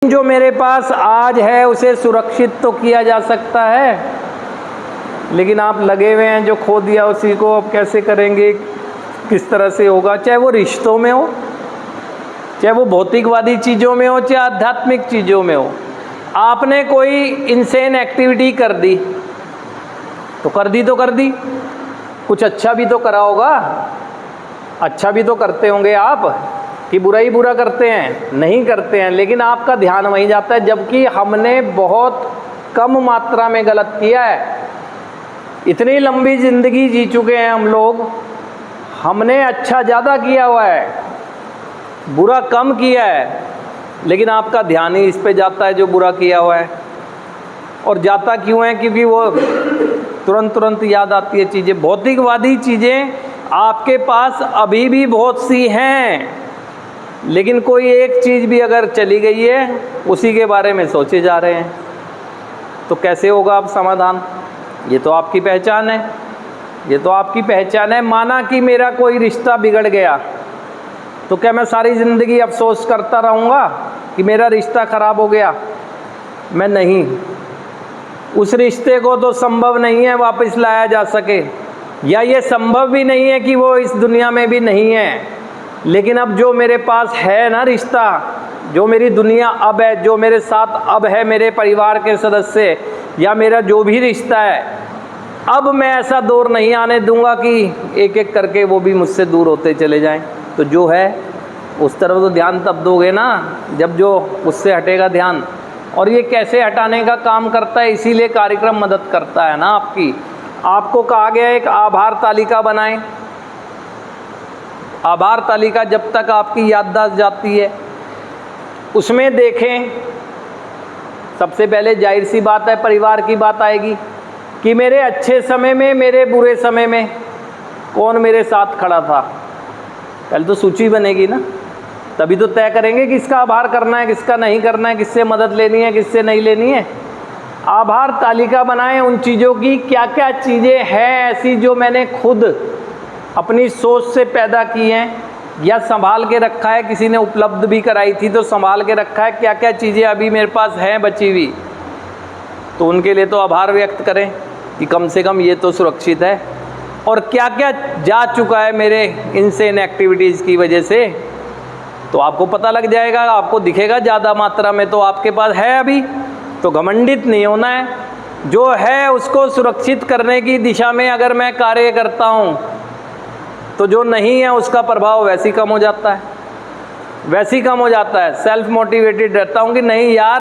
जो मेरे पास आज है उसे सुरक्षित तो किया जा सकता है, लेकिन आप लगे हुए हैं जो खो दिया उसी को अब कैसे करेंगे, किस तरह से होगा। चाहे वो रिश्तों में हो, चाहे वो भौतिकवादी चीज़ों में हो, चाहे आध्यात्मिक चीज़ों में हो। आपने कोई इनसेन एक्टिविटी कर दी तो कर दी, कुछ अच्छा भी तो करा होगा, अच्छा भी तो करते होंगे आप, कि बुरा ही बुरा करते हैं? नहीं करते हैं, लेकिन आपका ध्यान वहीं जाता है, जबकि हमने बहुत कम मात्रा में गलत किया है। इतनी लंबी ज़िंदगी जी चुके हैं हम लोग, हमने अच्छा ज़्यादा किया हुआ है, बुरा कम किया है, लेकिन आपका ध्यान ही इस पे जाता है जो बुरा किया हुआ है। और जाता क्यों है? क्योंकि वो तुरंत याद आती है चीज़ें। भौतिकवादी चीज़ें आपके पास अभी भी बहुत सी हैं, लेकिन कोई एक चीज़ भी अगर चली गई है उसी के बारे में सोचे जा रहे हैं, तो कैसे होगा अब समाधान? ये तो आपकी पहचान है, ये तो आपकी पहचान है। माना कि मेरा कोई रिश्ता बिगड़ गया, तो क्या मैं सारी ज़िंदगी अफसोस करता रहूँगा कि मेरा रिश्ता ख़राब हो गया? मैं नहीं, उस रिश्ते को तो संभव नहीं है वापस लाया जा सके, या ये संभव भी नहीं है कि वो इस दुनिया में भी नहीं है। लेकिन अब जो मेरे पास है ना रिश्ता, जो मेरी दुनिया अब है, जो मेरे साथ अब है, मेरे परिवार के सदस्य या मेरा जो भी रिश्ता है, अब मैं ऐसा दौर नहीं आने दूंगा कि एक एक करके वो भी मुझसे दूर होते चले जाएं। तो जो है उस तरफ तो ध्यान तब दोगे ना जब जो उससे हटेगा ध्यान। और ये कैसे हटाने का काम करता है, इसीलिए कार्यक्रम मदद करता है ना आपकी। आपको कहा गया एक आभार तालिका बनाएं। आभार तालिका जब तक आपकी याददाश्त जाती है उसमें देखें, सबसे पहले जाहिर सी बात है परिवार की बात आएगी कि मेरे अच्छे समय में, मेरे बुरे समय में कौन मेरे साथ खड़ा था। पहले तो सूची बनेगी ना, तभी तो तय करेंगे किसका आभार करना है, किसका नहीं करना है, किससे मदद लेनी है, किससे नहीं लेनी है। आभार तालिका बनाएं उन चीज़ों की, क्या क्या चीज़ें हैं ऐसी जो मैंने खुद अपनी सोच से पैदा की हैं या संभाल के रखा है, किसी ने उपलब्ध भी कराई थी तो संभाल के रखा है। क्या क्या चीज़ें अभी मेरे पास हैं बची हुई, तो उनके लिए तो आभार व्यक्त करें कि कम से कम ये तो सुरक्षित है। और क्या क्या जा चुका है मेरे इनसेन एक्टिविटीज़ की वजह से, तो आपको पता लग जाएगा, आपको दिखेगा ज़्यादा मात्रा में तो आपके पास है अभी। तो घमंडित नहीं होना है, जो है उसको सुरक्षित करने की दिशा में अगर मैं कार्य करता हूँ तो जो नहीं है उसका प्रभाव वैसे ही कम हो जाता है, वैसे ही कम हो जाता है। सेल्फ मोटिवेटेड रहता हूँ कि नहीं यार